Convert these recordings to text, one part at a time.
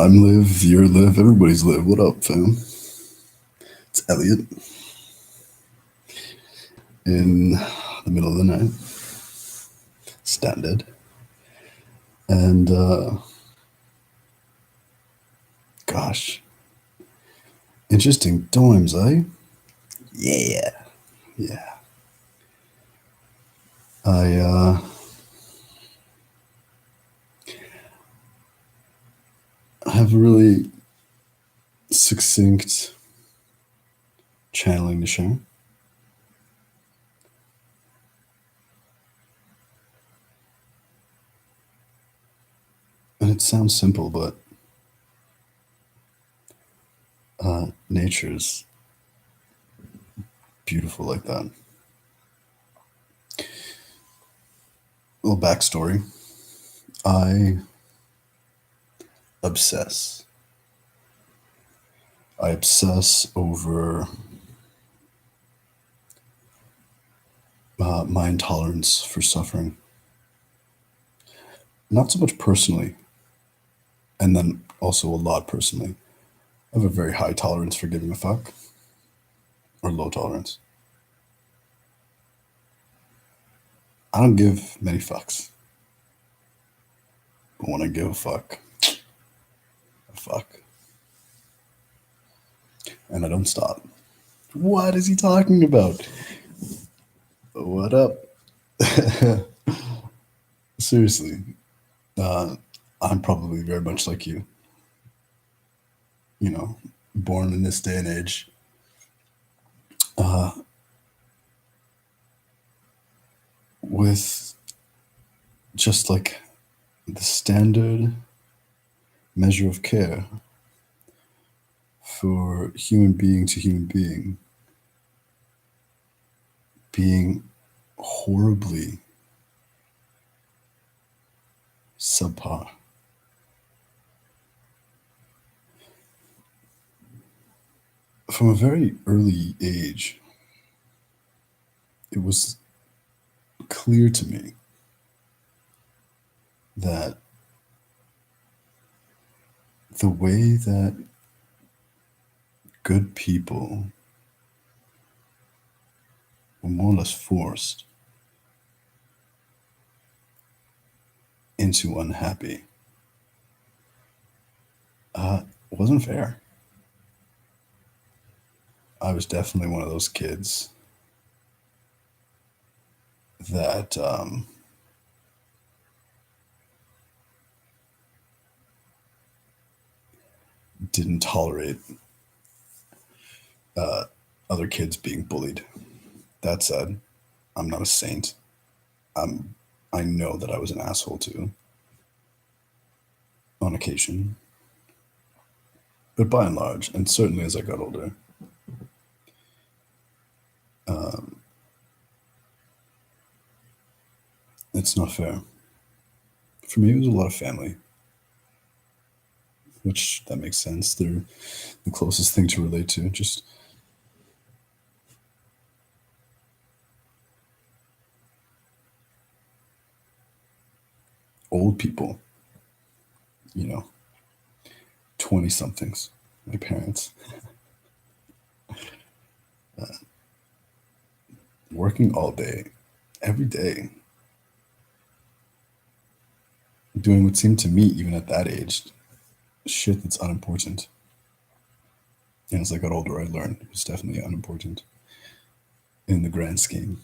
I'm Liv, you're Liv, everybody's Liv. What up, fam? It's Elliot in the middle of the night, standard. And gosh, interesting times, eh? Yeah, yeah. I have a really succinct channeling to share. And it sounds simple, but nature's beautiful like that. A little backstory. I obsess. I obsess over my intolerance for suffering. Not so much personally, and then also a lot personally. I have a very high tolerance for giving a fuck, or low tolerance. I don't give many fucks, but when I give a fuck, I fuck. And I don't stop. What is he talking about? What up? Seriously, uh, I'm probably very much like you know, born in this day and age. Uh, with just like the standard measure of care for human being to human being horribly subpar. From a very early age, it was clear to me that the way that good people were more or less forced into unhappy wasn't fair. I was definitely one of those kids that didn't tolerate uh, other kids being bullied. That said, I'm not a saint. I'm, I know that I was an asshole too, on occasion. But by and large, and certainly as I got older, um, it's not fair. For me, it was a lot of family, which that makes sense. They're the closest thing to relate to. Just old people, you know, 20 somethings, my parents, working all day, every day, doing what seemed to me, even at that age, shit that's unimportant. And as I got older, I learned it was definitely unimportant in the grand scheme.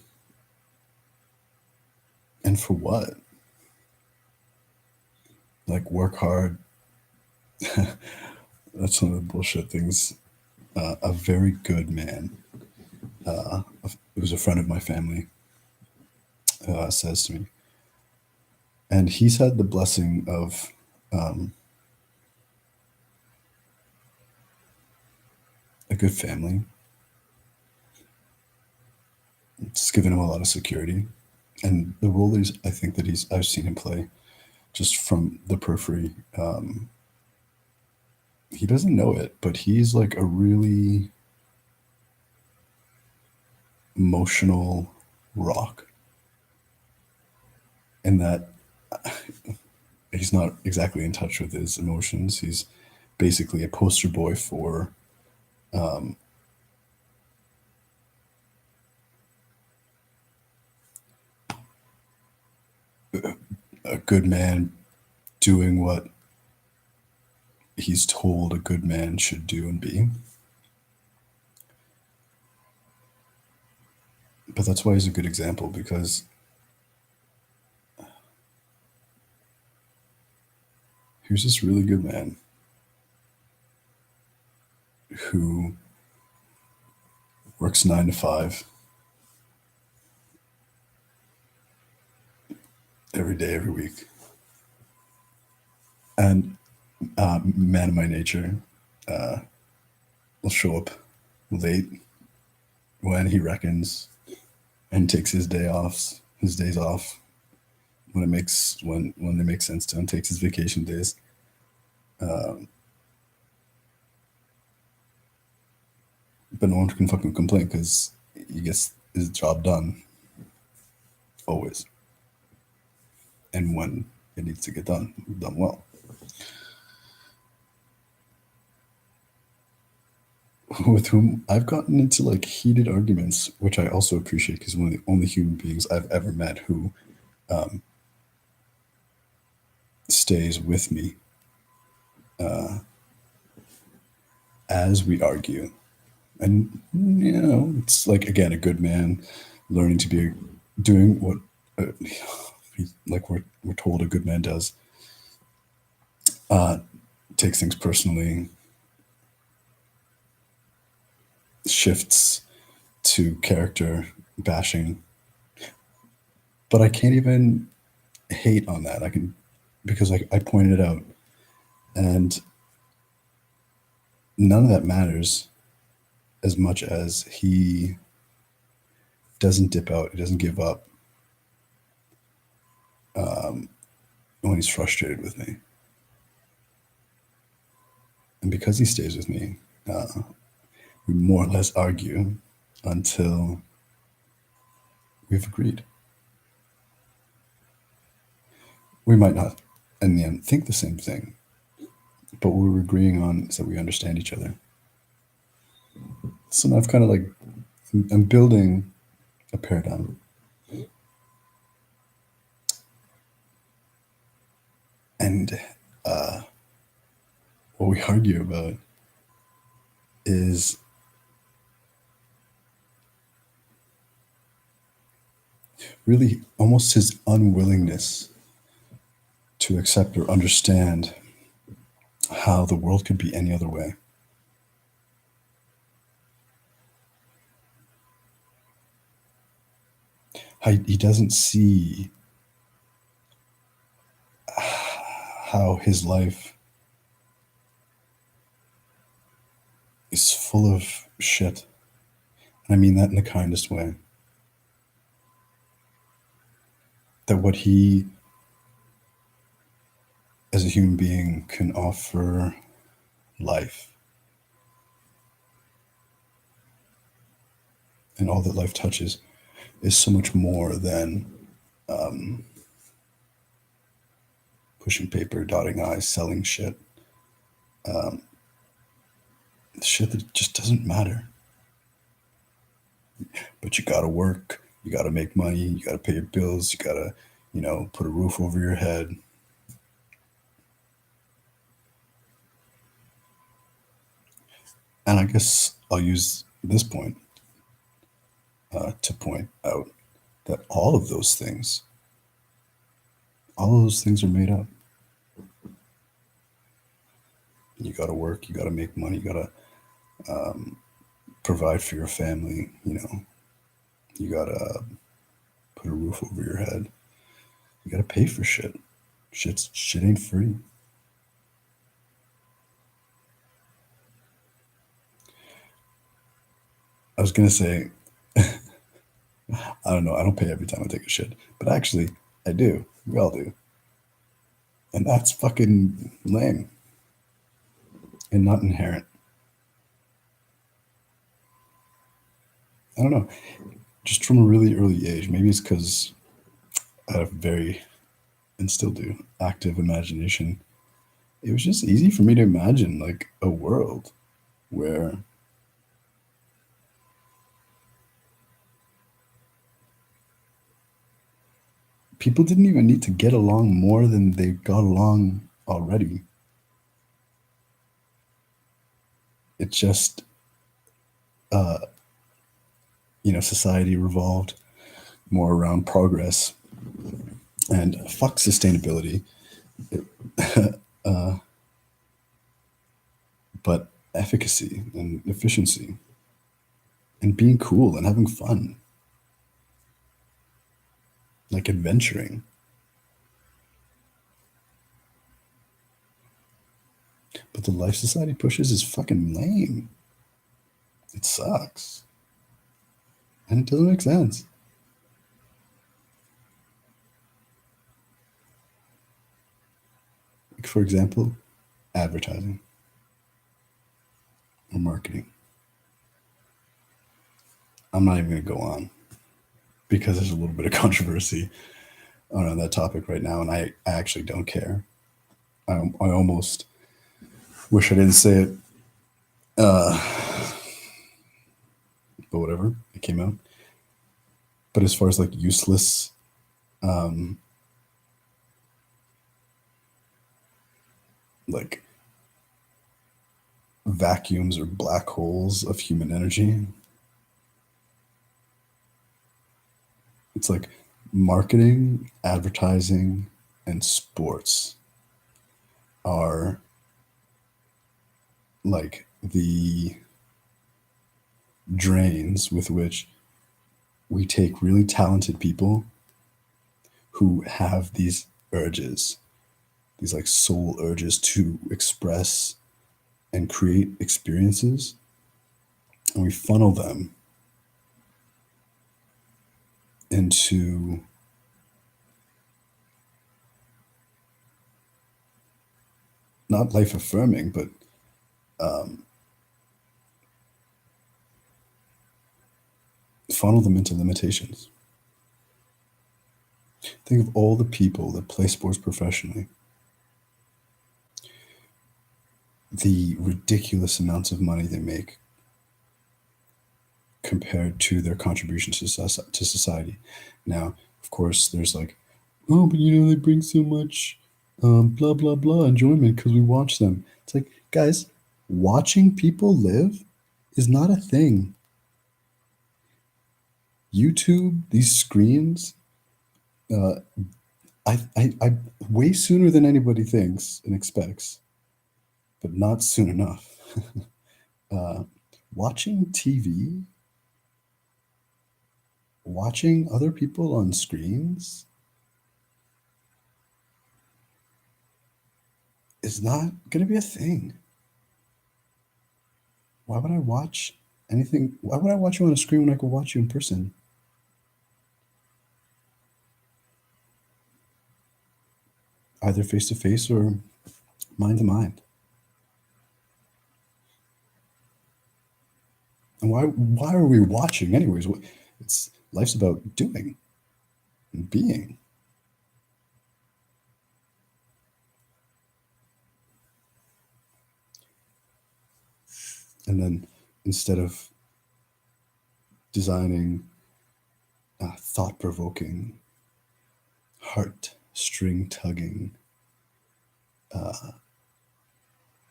And for what? Like, work hard. That's one of the bullshit things. A very good man, it was a friend of my family, says to me. And he's had the blessing of a good family. It's given him a lot of security. And the role I think that I've seen him play just from the periphery. He doesn't know it, but he's like a really emotional rock in that he's not exactly in touch with his emotions. He's basically a poster boy for um, a good man doing what he's told a good man should do and be. But that's why he's a good example, because he was this really good man who works 9 to 5 every day, every week. And man of my nature uh, will show up late when he reckons and takes his days off when they make sense to him, takes his vacation days. Um, but no one can fucking complain because he gets his job done always, and when it needs to get done well. With whom I've gotten into like heated arguments, which I also appreciate because one of the only human beings I've ever met who um, stays with me as we argue. And it's like again a good man learning to be doing what uh, like we're told a good man does. Uh, takes things personally, shifts to character bashing, but I can't even hate on that. I can because I pointed it out, and none of that matters as much as he doesn't dip out. He doesn't give up um, when he's frustrated with me, and because he stays with me, we more or less argue until we've agreed. We might not, in the end, think the same thing, but what we're agreeing on is that we understand each other. So now I've kind of like I'm building a paradigm, and uh, what we argue about is really almost his unwillingness to accept or understand how the world could be any other way. How he doesn't see how his life is full of shit. And I mean that in the kindest way. That what he, as a human being, can offer life and all that life touches is so much more than um, pushing paper, dotting I's, selling shit. Um, shit that just doesn't matter. But you gotta work, you gotta make money, you gotta pay your bills, you gotta, put a roof over your head. And I guess I'll use this point to point out that all of those things are made up. You gotta work, you gotta make money, you gotta um, provide for your family, you gotta put a roof over your head, you gotta pay for shit. Shit ain't free. I was gonna say, I don't know, I don't pay every time I take a shit, but actually, I do. We all do. And that's fucking lame and not inherent. I don't know. Just from a really early age, maybe it's because I have very, and still do, active imagination. it was just easy for me to imagine like a world where people didn't even need to get along more than they got along already. It just, uh, society revolved more around progress and fuck sustainability, uh, but efficacy and efficiency and being cool and having fun, like adventuring. But the life society pushes is fucking lame. It sucks. And it doesn't make sense. Like, for example, advertising or marketing. I'm not even going to go on because there's a little bit of controversy around that topic right now, and I actually don't care. I almost wish I didn't say it, but whatever, it came out. But as far as like useless, um, like vacuums or black holes of human energy, it's like marketing, advertising, and sports are like the drains with which we take really talented people who have these urges, these like soul urges to express and create experiences, and we funnel them into not life affirming, but funnel them into limitations. Think of all the people that play sports professionally, the ridiculous amounts of money they make compared to their contribution to society. Now, of course, there's like, oh, but they bring so much blah, blah, blah enjoyment because we watch them. It's like, guys, watching people live is not a thing. YouTube, these screens, uh, I way sooner than anybody thinks and expects, but not soon enough. uh, Watching TV, watching other people on screens is not going to be a thing. Why would I watch anything? Why would I watch you on a screen when I could watch you in person? Either face to face or mind to mind. And why are we watching anyways? It's life's about doing and being. And then instead of designing thought provoking, heart string tugging,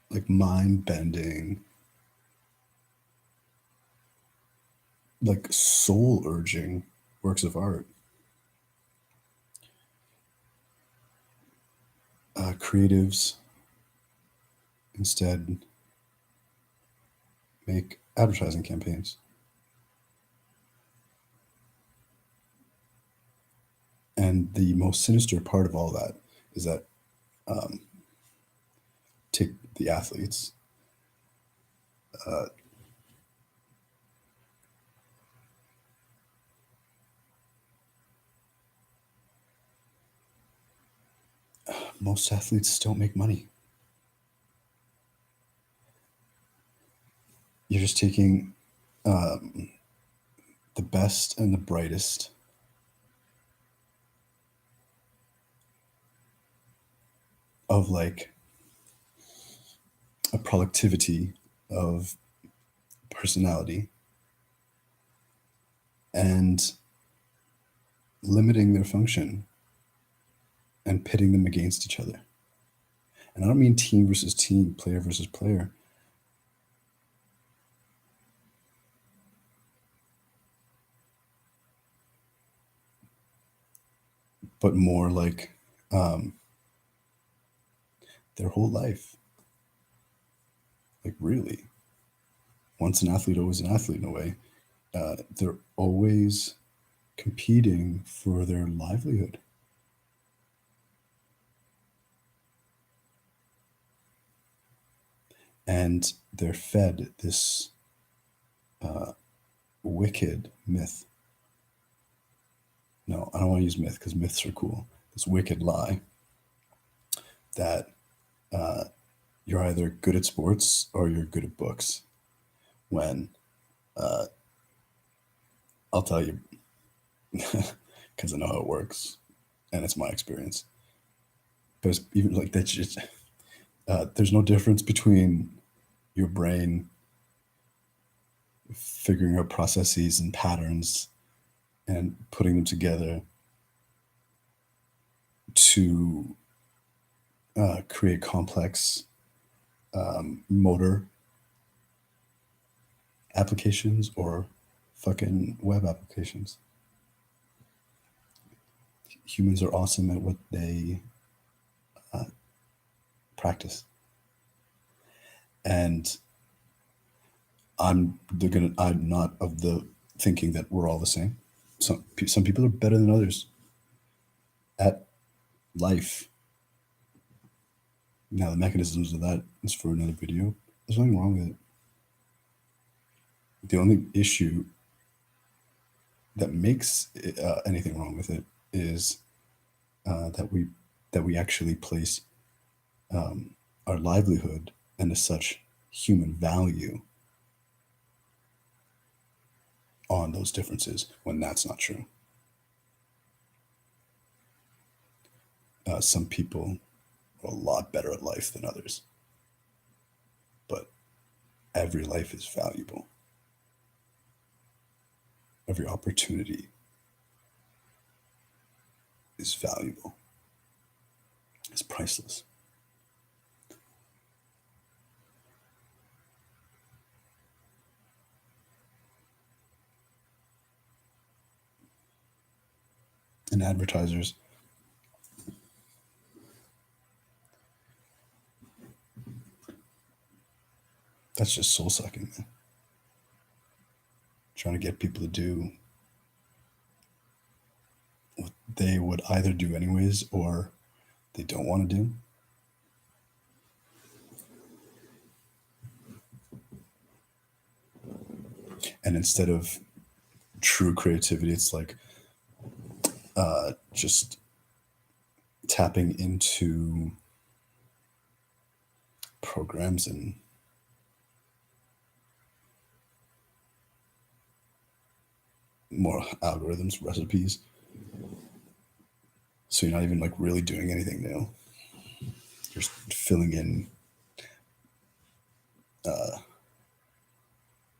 like mind bending, like soul urging works of art, creatives instead make advertising campaigns. And the most sinister part of all that is that, um, take the athletes. Uh, Most athletes don't make money. You're just taking um, the best and the brightest of like a productivity of personality and limiting their function and pitting them against each other. And I don't mean team versus team, player versus player. But more like their whole life. Like, really, once an athlete, always an athlete in a way. They're always competing for their livelihood. And they're fed this wicked myth. No, I don't want to use myth because myths are cool. This wicked lie that you're either good at sports or you're good at books. When I'll tell you, because I know how it works and it's my experience. But it's even like that's just there's no difference between your brain figuring out processes and patterns and putting them together to create complex motor applications or fucking web applications. Humans are awesome at what they practice, and I'm not of the thinking that we're all the same. Some people are better than others at life. Now the mechanisms of that is for another video. There's nothing wrong with it. The only issue that makes anything wrong with it is that we actually place our livelihood and as such human value on those differences when that's not true. Some people are a lot better at life than others, but every life is valuable. Every opportunity is valuable. It's priceless. And advertisers, that's just soul sucking, man. Trying to get people to do what they would either do anyways or they don't want to do. And instead of true creativity, it's like just tapping into programs and more algorithms, recipes. So you're not even like really doing anything new. You're just filling in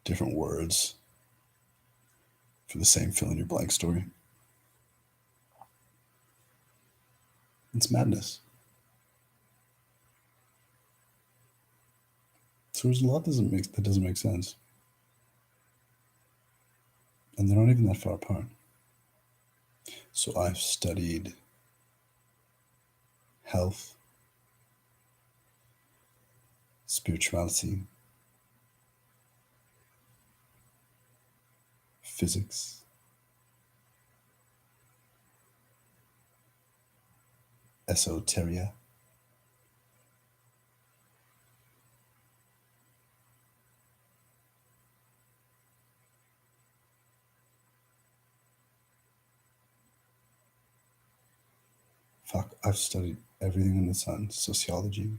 different words for the same fill in your blank story. It's madness. So there's a lot that doesn't make sense. And they're not even that far apart. So I've studied health, spirituality, physics, esoteria, fuck, I've studied everything in the sun, sociology,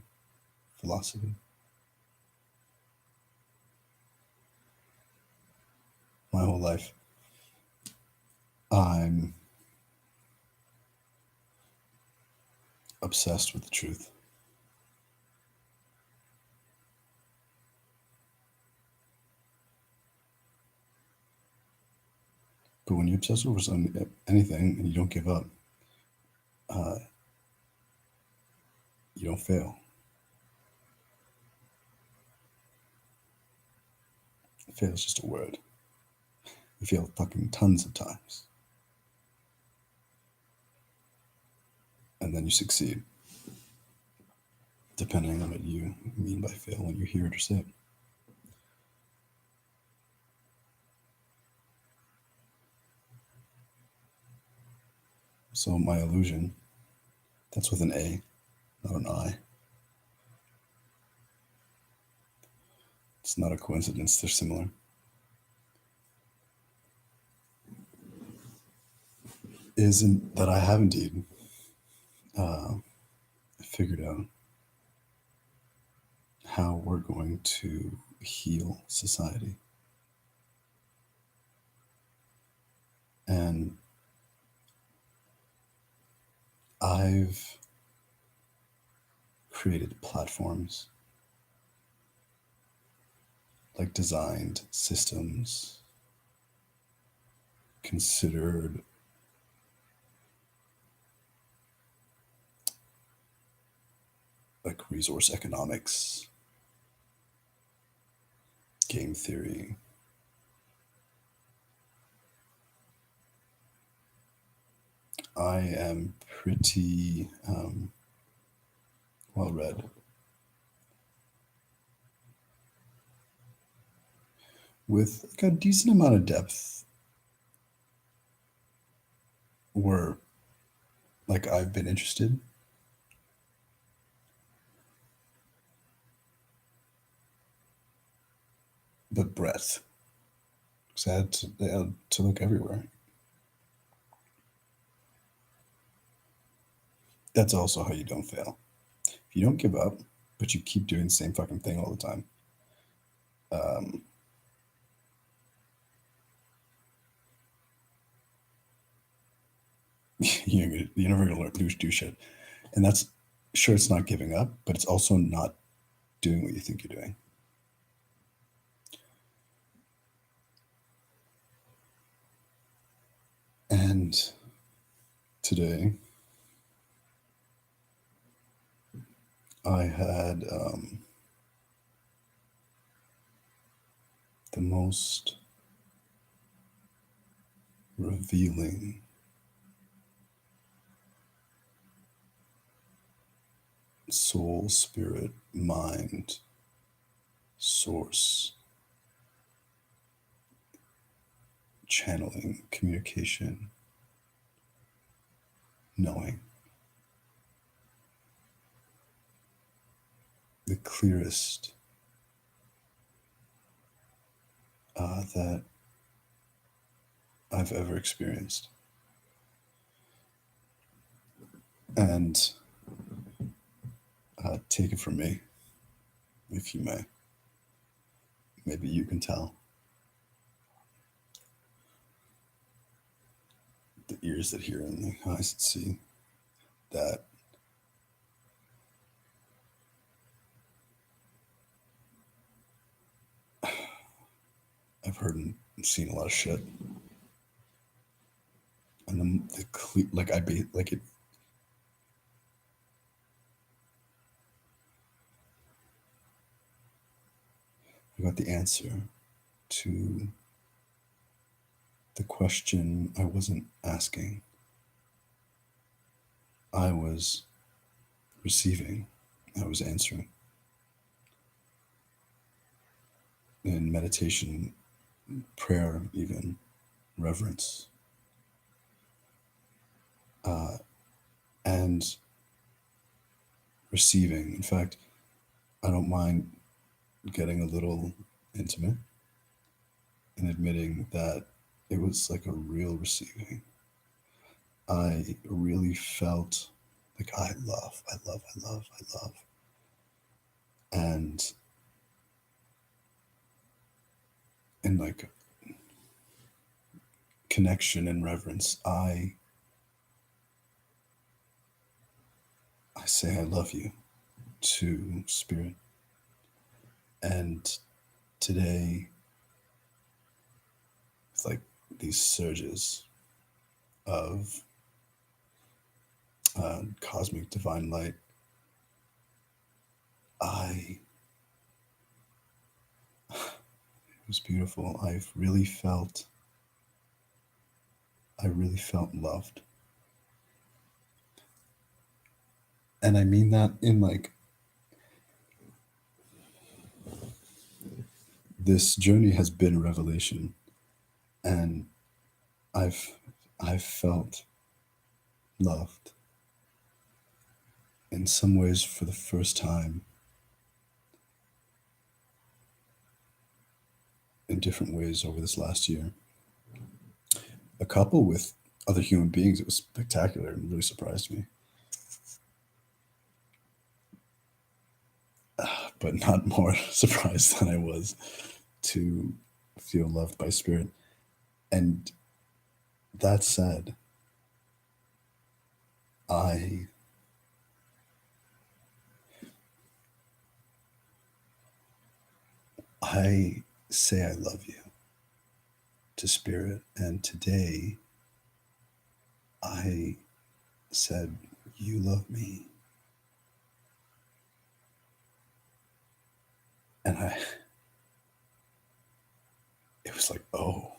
philosophy. My whole life. I'm obsessed with the truth. But when you obsess over anything and you don't give up, uh, you don't fail. Fail is just a word. You fail fucking tons of times, and then you succeed, depending on what you mean by fail when you hear it or say it. So my illusion, that's with an A, not an I. It's not a coincidence, they're similar. Isn't that I have indeed figured out how we're going to heal society. And I've created platforms, like designed systems, considered like resource economics, game theory. I am pretty well read with like a decent amount of depth where like I've been interested, but breadth. Because I had to look everywhere. That's also how you don't fail. If you don't give up, but you keep doing the same fucking thing all the time, um, you're never gonna learn do shit. And that's sure it's not giving up, but it's also not doing what you think you're doing. And today, I had the most revealing soul, spirit, mind, source, channeling, communication, knowing. The clearest that I've ever experienced. And take it from me, if you may. Maybe you can tell. The ears that hear and the eyes that see that I've heard and seen a lot of shit. And then like I be like it. I got the answer to the question I wasn't asking. I was receiving. I was answering. In meditation, prayer, even reverence, and receiving. In fact, I don't mind getting a little intimate and admitting that it was like a real receiving. I really felt like I love, I love, I love, I love. And in like connection and reverence, I say I love you to spirit. And today, it's like these surges of cosmic divine light, I it was beautiful. I really felt loved. And I mean that in like this journey has been a revelation, and I've I've felt loved in some ways for the first time in different ways over this last year. A couple with other human beings, it was spectacular and really surprised me, but not more surprised than I was to feel loved by spirit. And that said, I I say I love you to spirit, and today I said you love me, and I it was like, oh,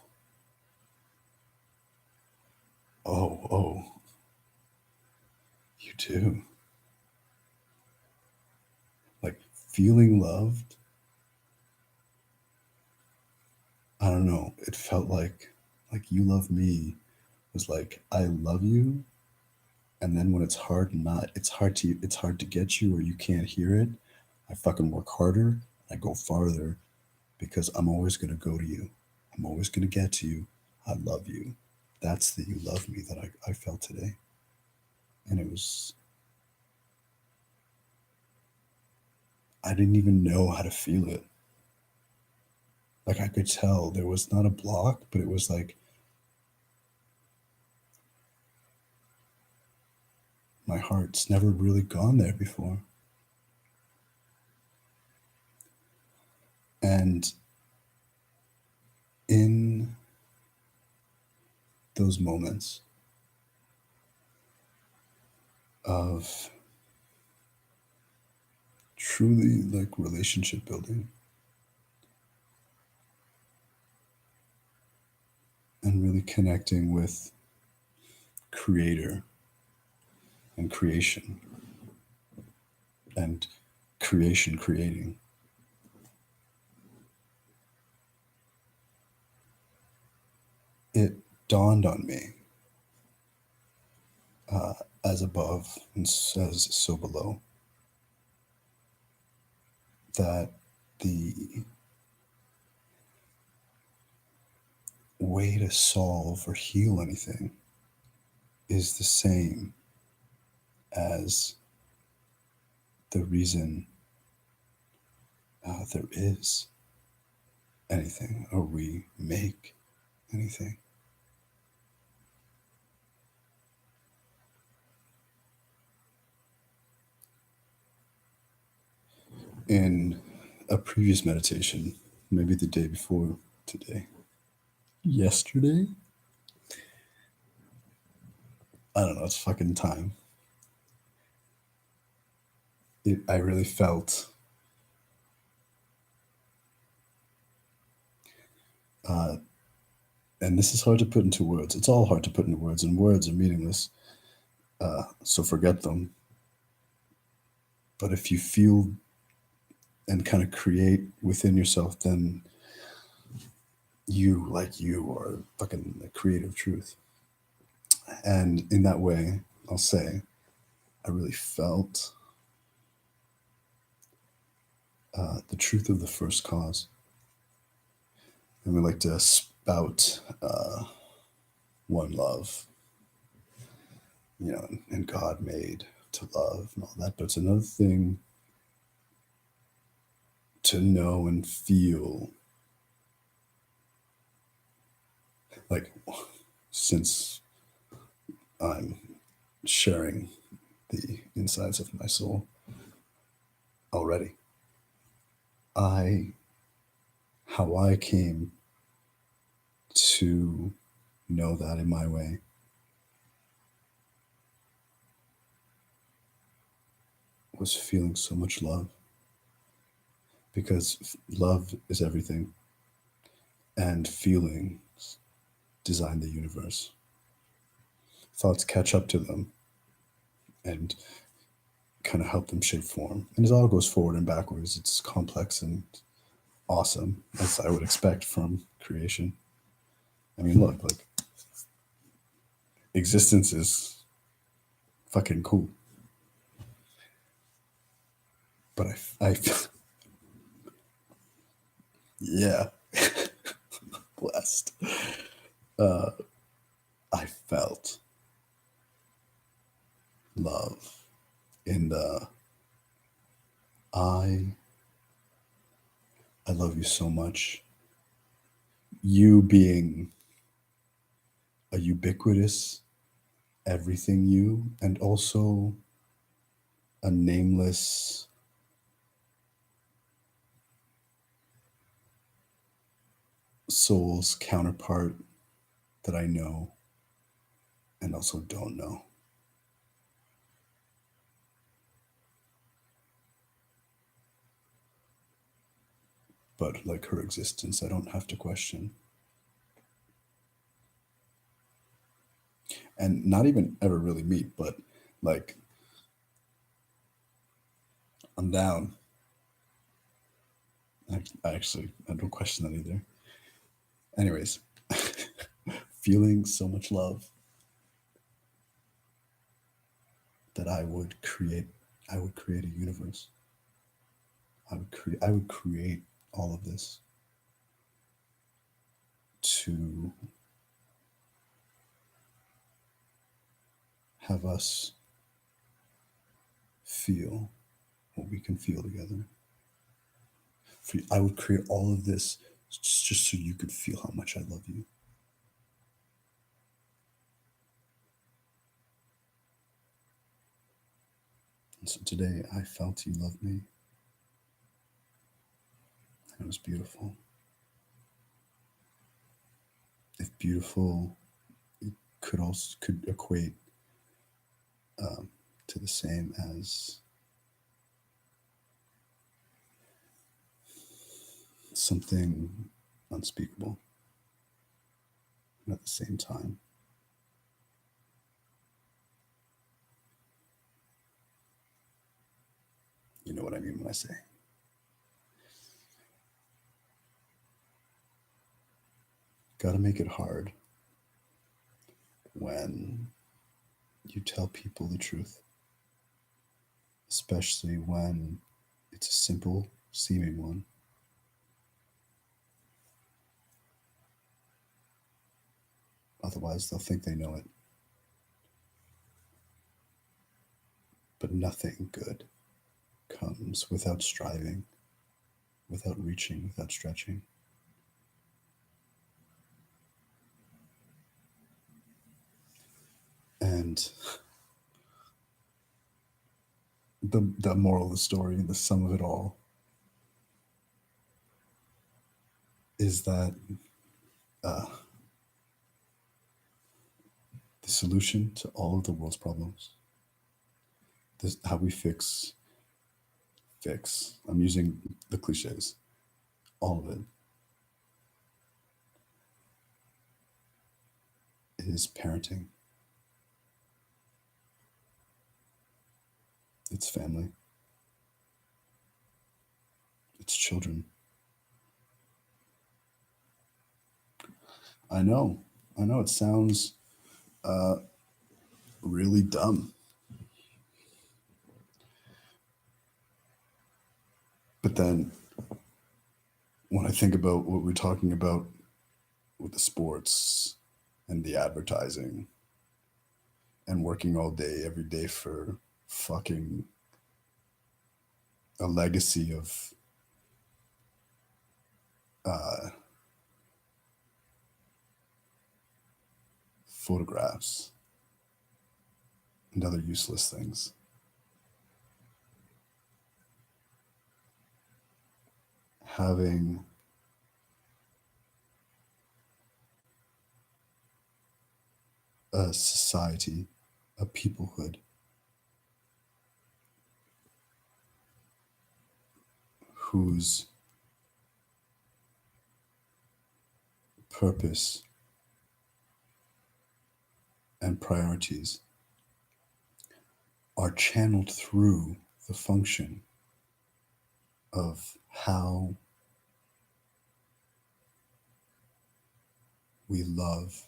you too. Like feeling loved, I don't know, it felt like you love me was like I love you, and then when it's hard to get you or you can't hear it, I fucking work harder, I go farther because I'm always gonna go to you. I'm always gonna get to you. I love you. That's the you love me that I felt today. And it was I didn't even know how to feel it. Like I could tell there was not a block, but it was like my heart's never really gone there before. And in those moments of truly like relationship building and really connecting with creator and creation and creation creating, it dawned on me, uh, as above and as so below, that the way to solve or heal anything is the same as the reason there is anything or we make anything. In a previous meditation, maybe the day before today, yesterday, I don't know, it's fucking time. I really felt uh, and this is hard to put into words. It's all hard to put into words, and words are meaningless. So forget them. But if you feel and kind of create within yourself, then you, like you, are fucking the creative truth. And in that way, I'll say, I really felt the truth of the first cause. And we like to spout one love, and God made to love and all that. But it's another thing to know and feel like, since I'm sharing the insides of my soul already, I how I came to know that in my way was feeling so much love because love is everything and feelings design the universe. Thoughts catch up to them and kind of help them shape form. And it all goes forward and backwards. It's complex and awesome, as I would expect from creation. I mean, look, like existence is fucking cool. But yeah, blessed. I felt love in the I I love you so much. You being a ubiquitous everything you, and also a nameless soul's counterpart that I know and also don't know. But like her existence, I don't have to question. And not even ever really meet, but like I'm down. I don't question that either. Anyways, feeling so much love that I would create a universe. I would create all of this to have us feel what we can feel together. I would create all of this just so you could feel how much I love you. And so today I felt you love me. And it was beautiful. If beautiful could equate um, to the same as something unspeakable, and at the same time, you know what I mean when I say, gotta make it hard when you tell people the truth, especially when it's a simple seeming one. Otherwise, they'll think they know it. But nothing good comes without striving, without reaching, without stretching. And the moral of the story, the sum of it all, is that uh, the solution to all of the world's problems, this how we fix. I'm using the cliches, all of it is parenting. It's family. It's children. I know. I know it sounds uh, really dumb, but then when I think about what we're talking about with the sports and the advertising and working all day every day for fucking a legacy of uh, photographs and other useless things. Having a society, a peoplehood whose purpose and priorities are channeled through the function of how we love,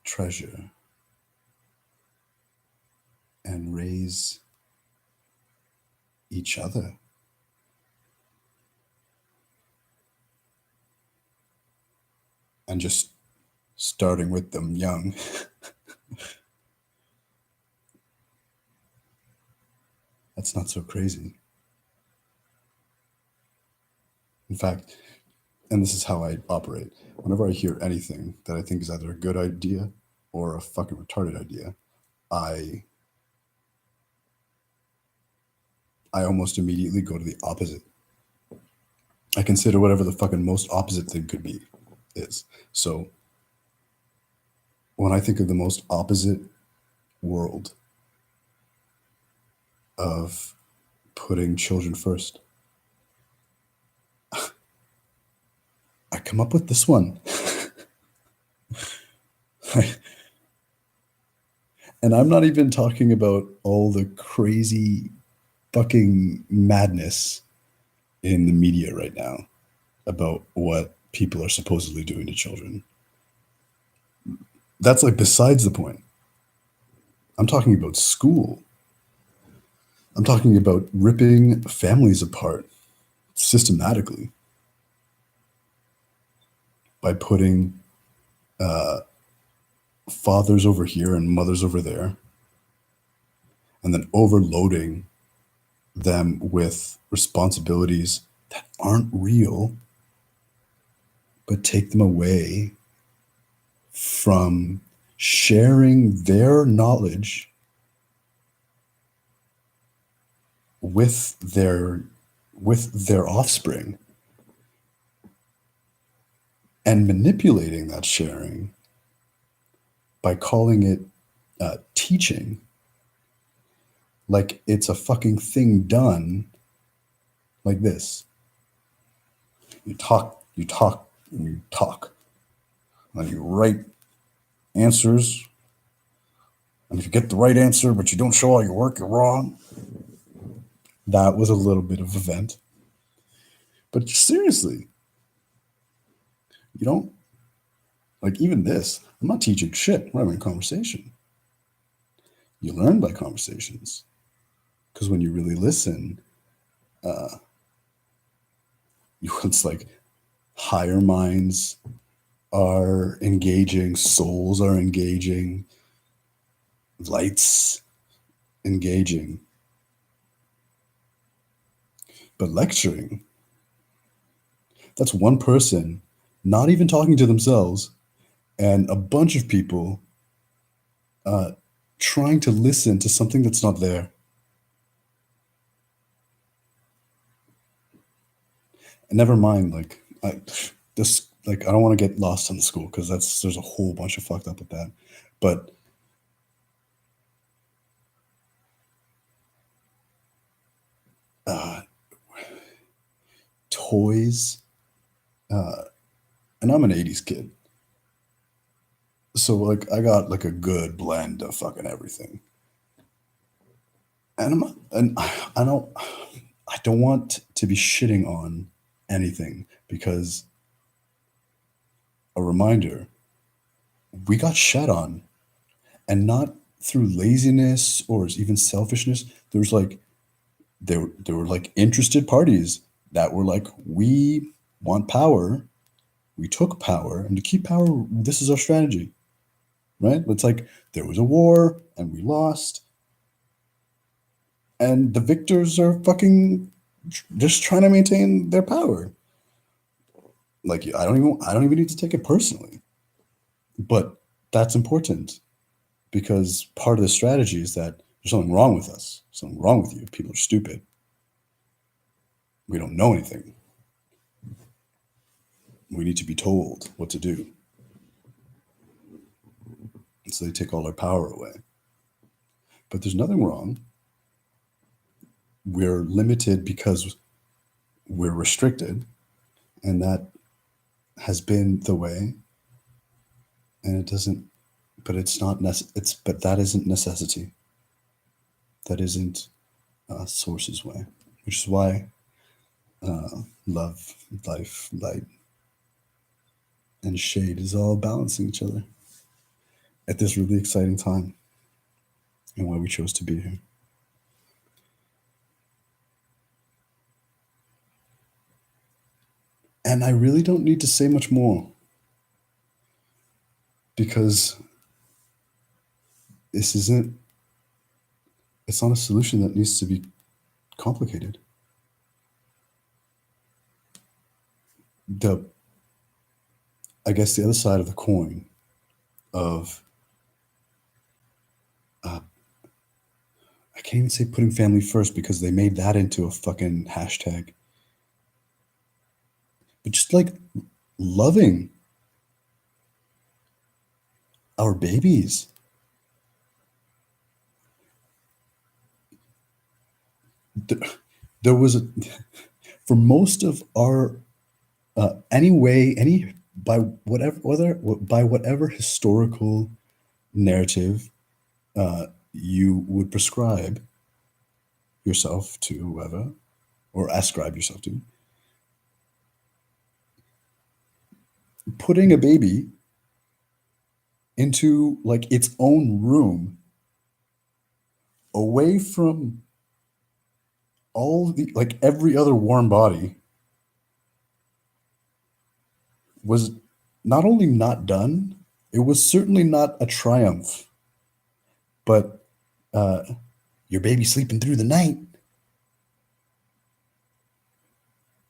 treasure, and raise each other. And just starting with them young. That's not so crazy. In fact, and this is how I operate. Whenever I hear anything that I think is either a good idea or a fucking retarded idea, I almost immediately go to the opposite. I consider whatever the fucking most opposite thing could be is. So when I think of the most opposite world of putting children first, I come up with this one. And I'm not even talking about all the crazy fucking madness in the media right now about what people are supposedly doing to children. That's like besides the point. I'm talking about school. I'm talking about ripping families apart systematically by putting fathers over here and mothers over there, and then overloading them with responsibilities that aren't real, but take them away from sharing their knowledge with their offspring and manipulating that sharing by calling it teaching, like it's a fucking thing done like this. You talk, you talk, and you talk. And you write answers. And if you get the right answer, but you don't show all your work, you're wrong. That was a little bit of a vent. But seriously, you don't, like even this, I'm not teaching shit. We're having a conversation. You learn by conversations. Because when you really listen, it's like higher minds are engaging, souls are engaging, lights engaging. But lecturing, that's one person not even talking to themselves and a bunch of people trying to listen to something that's not there. And never mind, like this, like I don't want to get lost in the school because there's a whole bunch of fucked up with that. But toys, and I'm an '80s kid, so like I got like a good blend of fucking everything. And I don't want to be shitting on anything because a reminder, we got shat on, and not through laziness or even selfishness. There's like there were like interested parties that were like, we want power, we took power, and to keep power, this is our strategy, right? It's like there was a war and we lost, and the victors are fucking just trying to maintain their power. Like I don't even need to take it personally, but that's important because part of the strategy is that there's something wrong with us, something wrong with you. People are stupid. We don't know anything. We need to be told what to do. So they take all our power away. But there's nothing wrong. We're limited because we're restricted, and that has been the way. And it doesn't. But it's not. It's but that isn't necessity. That isn't Source's way, which is why love, life, light, and shade is all balancing each other at this really exciting time, and why we chose to be here. And I really don't need to say much more because this isn't, it's not a solution that needs to be complicated. The, I guess the other side of the coin of, uh, I can't even say putting family first because they made that into a fucking hashtag, but just like loving our babies. There was a, for most of our any way, any by whatever whether by whatever historical narrative you would prescribe yourself to whoever or ascribe yourself to, putting a baby into like its own room away from all the like every other warm body was not only not done, it was certainly not a triumph, but uh, your baby sleeping through the night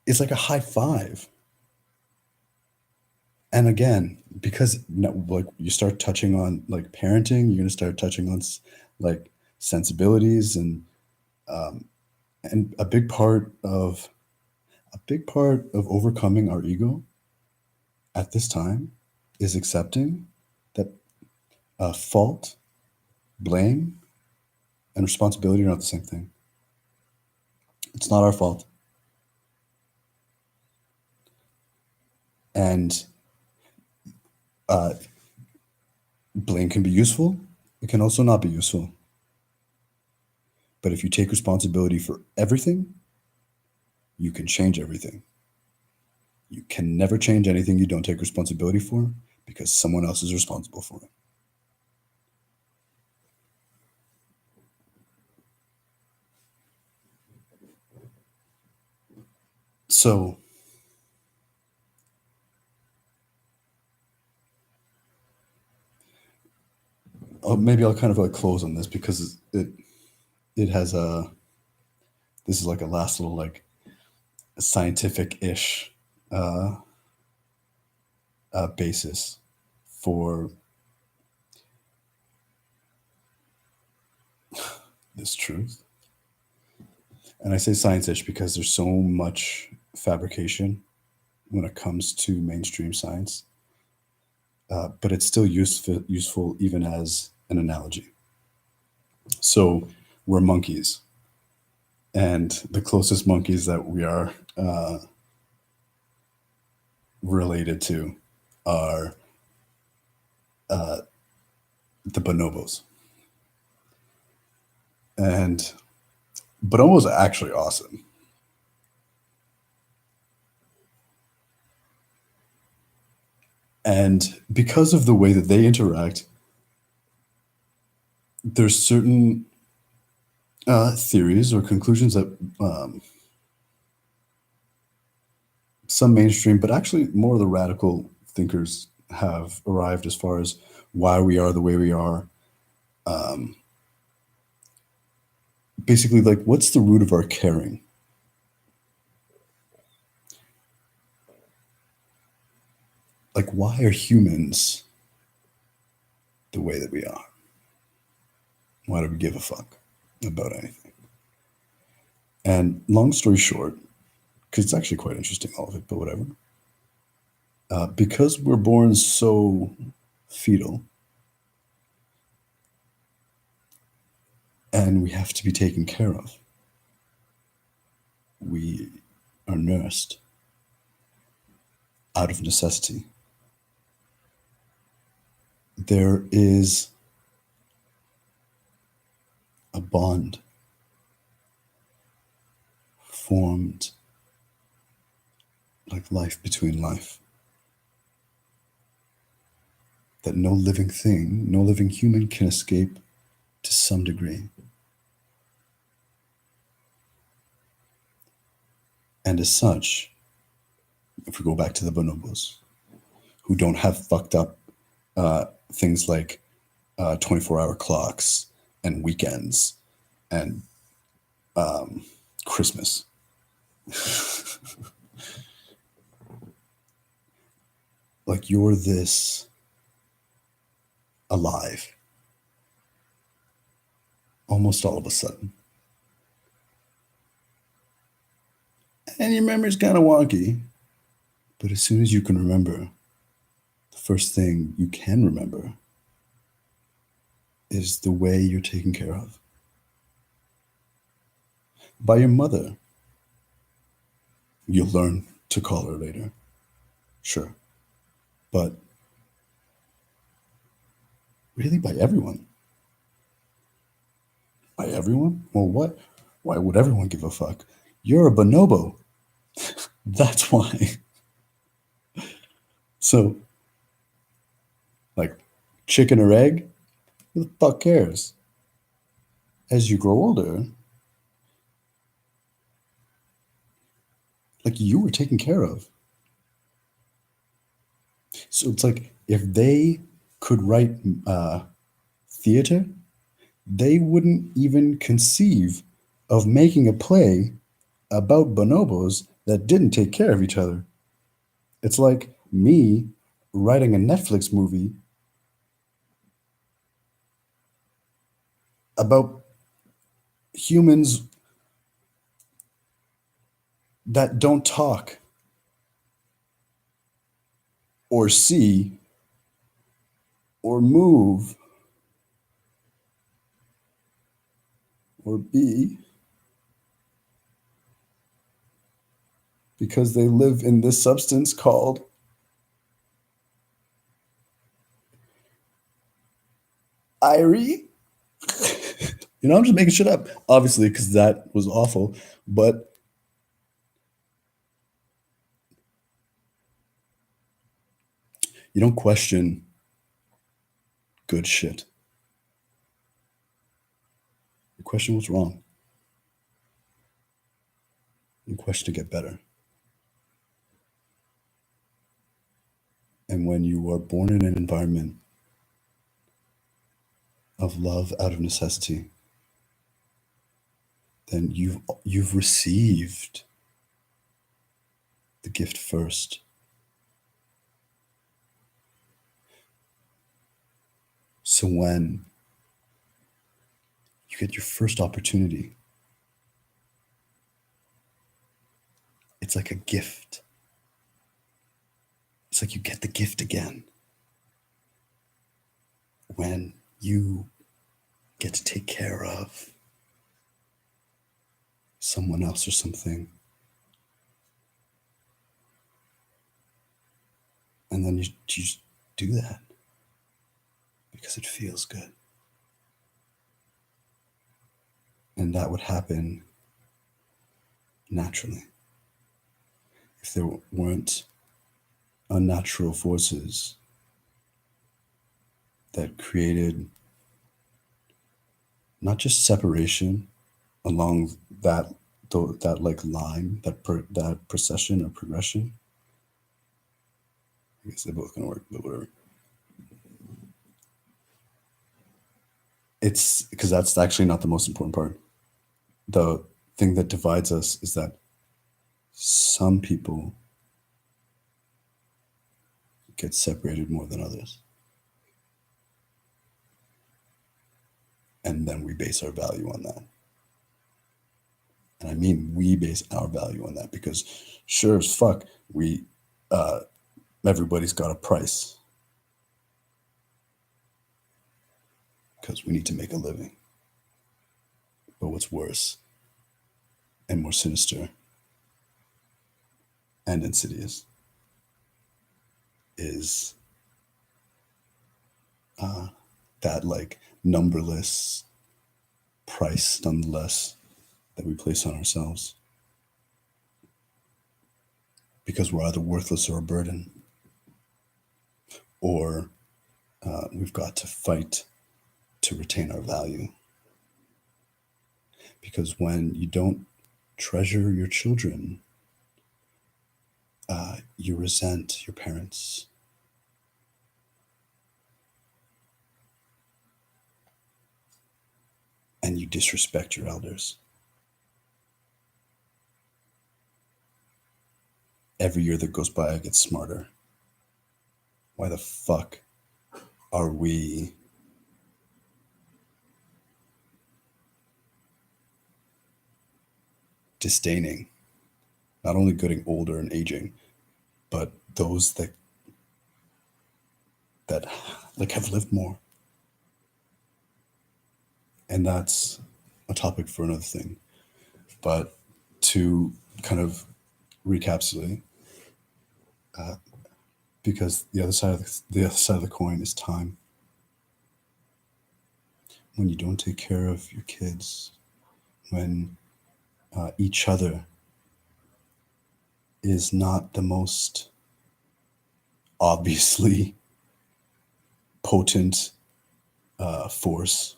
is like a high five. And again, because like you start touching on like parenting, you're gonna start touching on like sensibilities um, and a big part of overcoming our ego at this time is accepting that fault, blame, and responsibility are not the same thing. It's not our fault, and uh, blame can be useful. It can also not be useful. But if you take responsibility for everything, you can change everything. You can never change anything you don't take responsibility for because someone else is responsible for it. So, maybe I'll kind of like close on this because it has a, this is like a last little like scientific ish uh, basis for this truth. And I say science ish because there's so much fabrication when it comes to mainstream science, but it's still useful even as an analogy. So we're monkeys, and the closest monkeys that we are related to are the bonobos. And bonobos are actually awesome. And because of the way that they interact, there's certain theories or conclusions that some mainstream, but actually more of the radical thinkers have arrived as far as why we are the way we are. Um, Basically, like, what's the root of our caring? Like, why are humans the way that we are? Why do we give a fuck about anything? And long story short, because it's actually quite interesting, all of it, but whatever. Because we're born so fetal, and we have to be taken care of. We are nursed out of necessity. There is a bond formed like life between life that no living thing, no living human can escape to some degree. And as such, if we go back to the bonobos, who don't have fucked up things like 24-hour clocks and weekends and Christmas. Like you're this alive almost all of a sudden. And your memory's kind of wonky, but as soon as you can remember, the first thing you can remember is the way you're taken care of by your mother. You'll learn to call her later, sure, but really by everyone. By everyone? Well, what? Why would everyone give a fuck? You're a bonobo. That's why. So, like, chicken or egg? Who the fuck cares? As you grow older, like you were taken care of. So it's like if they could write theater, they wouldn't even conceive of making a play about bonobos that didn't take care of each other. It's like me writing a Netflix movie about humans that don't talk or see or move or be because they live in this substance called Irie. I'm just making shit up, obviously, because that was awful. But you don't question good shit. You question what's wrong. You question to get better. And when you are born in an environment of love out of necessity, then you've received the gift first. So when you get your first opportunity, it's like a gift. It's like you get the gift again when you get to take care of someone else or something. And then you just do that because it feels good. And that would happen naturally if there weren't unnatural forces that created not just separation along that like line, that procession or progression. I guess they're both gonna work, but whatever. It's because that's actually not the most important part. The thing that divides us is that some people get separated more than others. And then we base our value on that. And I mean, we base our value on that because sure as fuck, everybody's got a price because we need to make a living. But what's worse and more sinister and insidious is that like numberless price, nonetheless, that we place on ourselves because we're either worthless or a burden, or we've got to fight to retain our value. Because when you don't treasure your children, you resent your parents. And you disrespect your elders. Every year that goes by, I get smarter. Why the fuck are we disdaining not only getting older and aging, but those that like have lived more? And that's a topic for another thing. But to kind of recapitulate, because the other side of the coin is time. When you don't take care of your kids, when each other is not the most obviously potent force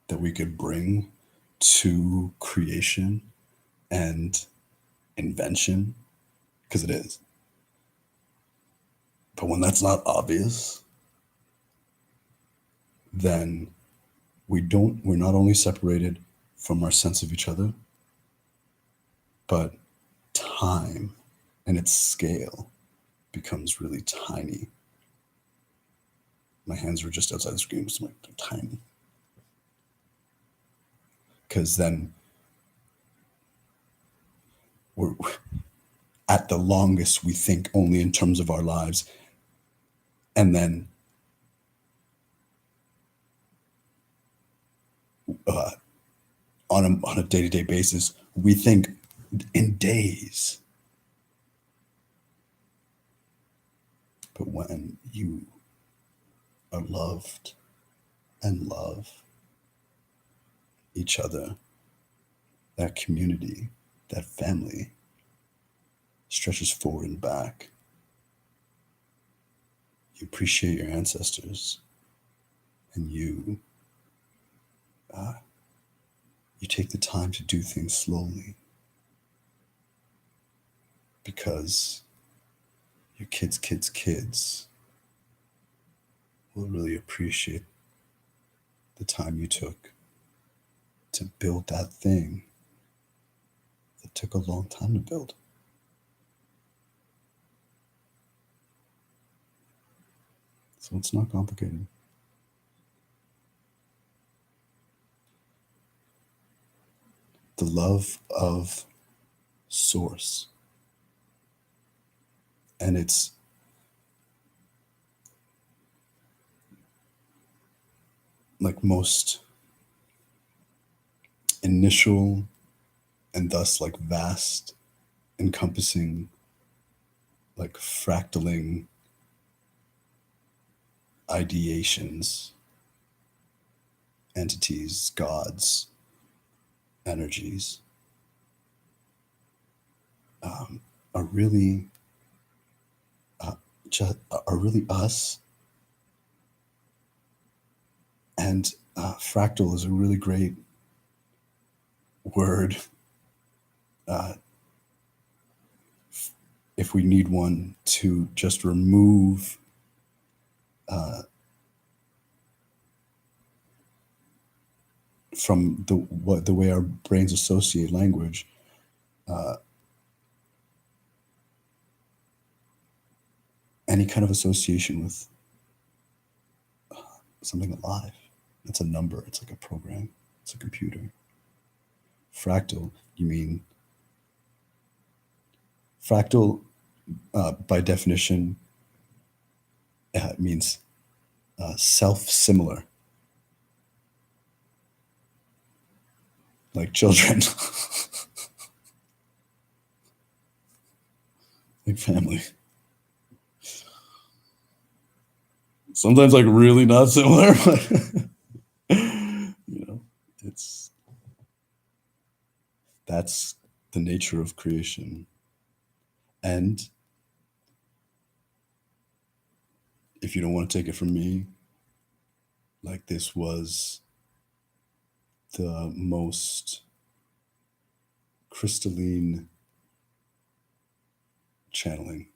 that we could bring to creation and invention, because it is. But when that's not obvious, then we're not only separated from our sense of each other, but time and its scale becomes really tiny. My hands were just outside the screen, so they're tiny. Because then we're at the longest, we think only in terms of our lives. And then on a day-to-day basis, we think in days. But when you are loved and love each other, that community, that family stretches forward and back. You appreciate your ancestors, and you take the time to do things slowly, because your kids will really appreciate the time you took to build that thing that took a long time to build. So it's not complicated. The love of source, and its like most initial and thus like vast, encompassing, like fractaling ideations, entities, gods, energies, are really are really us. And fractal is a really great word if we need one to just remove from the way our brains associate language, any kind of association with something alive. It's a number. It's like a program. It's a computer. Fractal, you mean fractal by definition means self-similar. like children, like family. Sometimes like really not similar, but you know, it's that's the nature of creation. And if you don't want to take it from me, like this was the most crystalline channeling.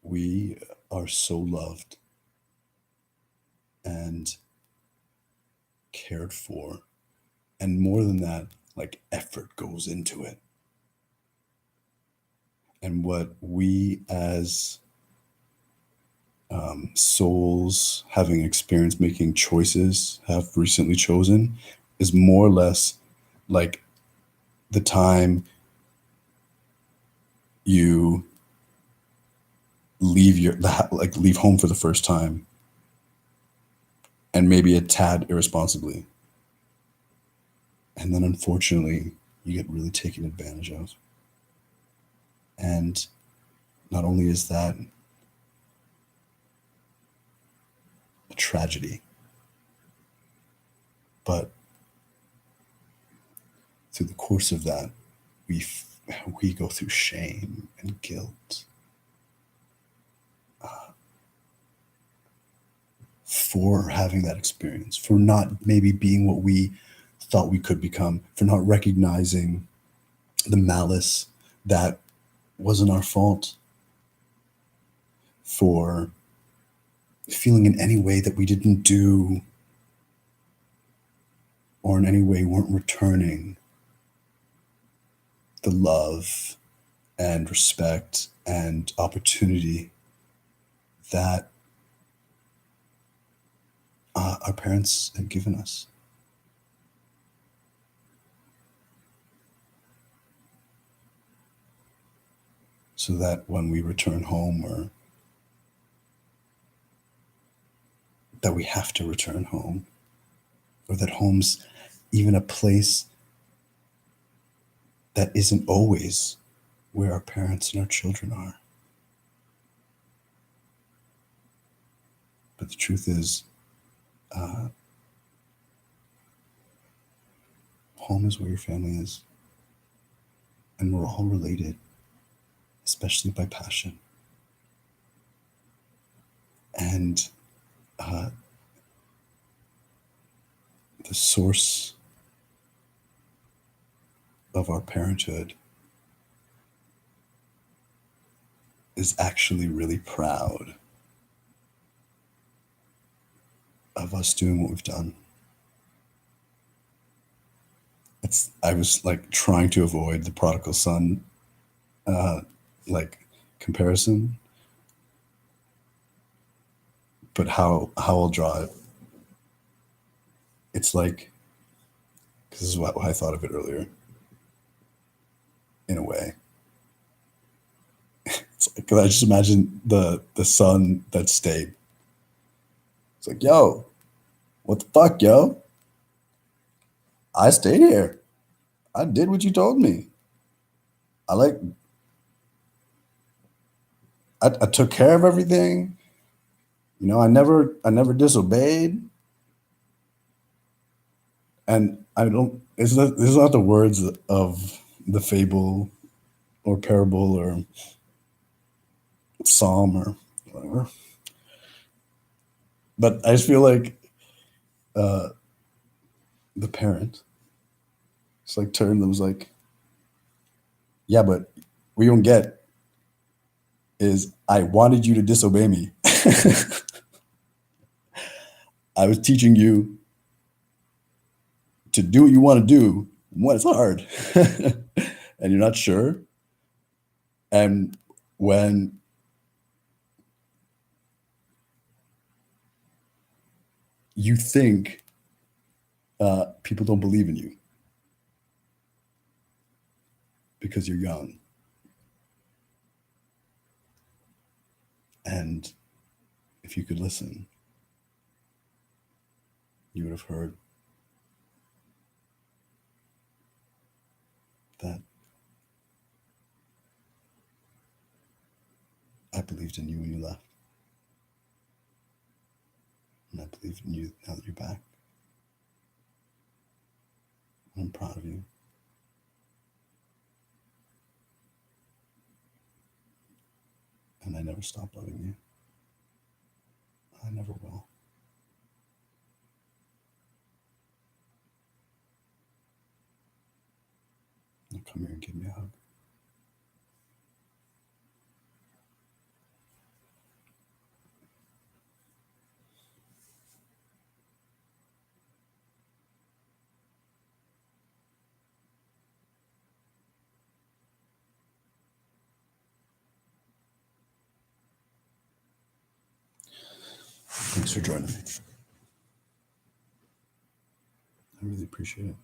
We are so loved and cared for. And more than that, like effort goes into it. And what we as souls having experience making choices have recently chosen is more or less like the time you like leave home for the first time and maybe a tad irresponsibly, and then unfortunately you get really taken advantage of. And not only is that a tragedy, but through the course of that, we we go through shame and guilt for having that experience, for not maybe being what we thought we could become, for not recognizing the malice that wasn't our fault, for feeling in any way that we didn't do or in any way weren't returning the love and respect and opportunity that our parents had given us. So that when we return home, or that we have to return home, or that home's even a place that isn't always where our parents and our children are. But the truth is, uh, home is where your family is, and we're all related, especially by passion. And uh, the source of our parenthood is actually really proud of us doing what we've done. I was like trying to avoid the prodigal son uh, like comparison, but how I'll draw it, it's like, this is what I thought of it earlier. In a way, it's like, 'cause I just imagine the son that stayed. It's like, yo, what the fuck, yo? I stayed here. I did what you told me. I like I took care of everything. You know, I never disobeyed. And I don't. This is not the words of the fable or parable or psalm or whatever. But I just feel like uh, the parent, it's like turned and was like, yeah, but what you don't get is I wanted you to disobey me. I was teaching you to do what you want to do when it's hard and you're not sure. And when you think people don't believe in you because you're young. And if you could listen, you would have heard that I believed in you when you left, and I believe in you now that you're back. I'm proud of you, and I never stop loving you. I never will. Now come here and give me a hug. Thanks for joining me. I really appreciate it.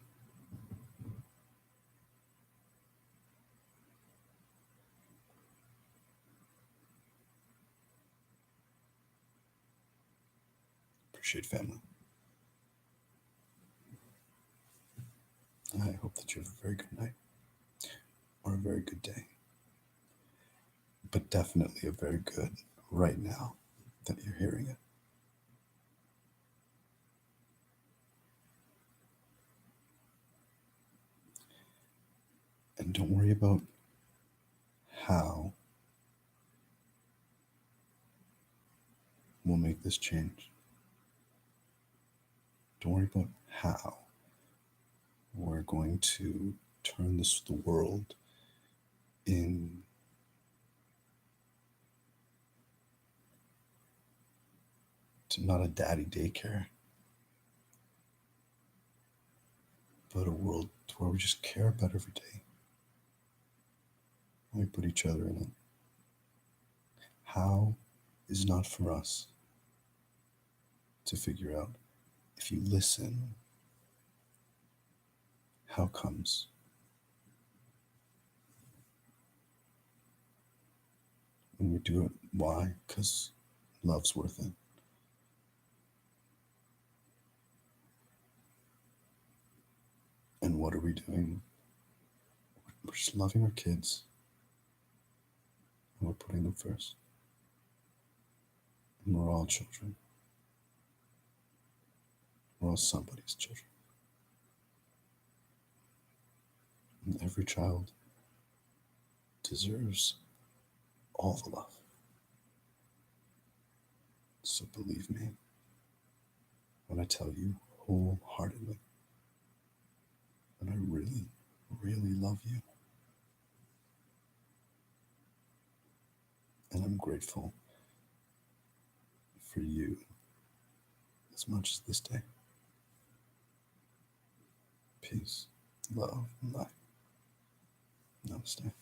Appreciate family. I hope that you have a very good night or a very good day, but definitely a very good right now that you're hearing it. And don't worry about how we'll make this change. Don't worry about how we're going to turn the world in to not a daddy daycare, but a world where we just care about every day. And we put each other in it. How is not for us to figure out. If you listen, how comes? When we do it, why? Because love's worth it. And what are we doing? We're just loving our kids, and we're putting them first. And we're all children. We're all somebody's children. And every child deserves all the love. So believe me when I tell you wholeheartedly that I really, really love you. And I'm grateful for you as much as this day. Peace, love, and life. Namaste.